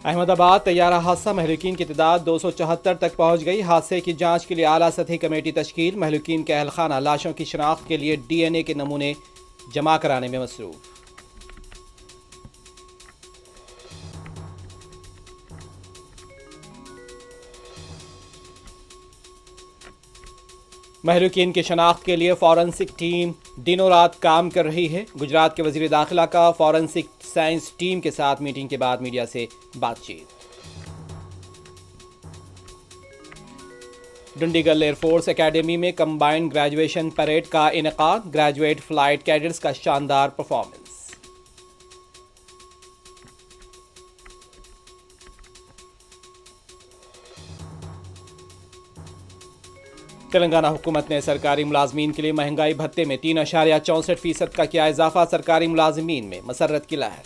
अहमदाबाद तैयारा हादसा, महलूकीन की तादाद 274 तक पहुंच गई। हादसे की जांच के लिए आला सतही कमेटी तश्कील। महलूकीन के अहलखाना लाशों की शनाख्त के लिए DNA के नमूने जमा कराने में मसरूफ। महलूकीन की शनाख्त के लिए फॉरेंसिक टीम दिनों रात काम कर रही है। गुजरात के वजीर दाखिला का फॉरेंसिक साइंस टीम के साथ मीटिंग के बाद मीडिया से बातचीत। डुंडीगल एयरफोर्स एकेडमी में कंबाइंड ग्रेजुएशन परेड का इनेकाद। ग्रेजुएट फ्लाइट कैडेट्स का शानदार परफॉर्मेंस। तेलंगाना हुकूमत ने सरकारी मुलाजमीन के लिए महंगाई भत्ते में 3.64% का किया इजाफा। सरकारी मुलाजमीन में मसर्रत की लहर।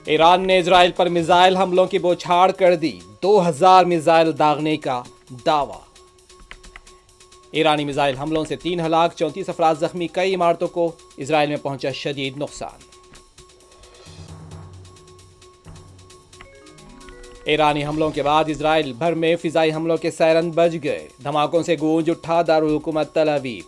ईरान ने इजराइल पर मिसाइल हमलों की बौछार कर दी। 2000 मिसाइल दागने का दावा। ईरानी मिसाइल हमलों से 3 हलाक, 34 अफराद जख्मी। कई इमारतों को इजराइल में पहुंचा शदीद नुकसान। ईरानी हमलों के बाद इजराइल भर में फिजाई हमलों के सायरन बज गए। धमाकों से गूंज उठा दारुल हुकूमत तल अवीव।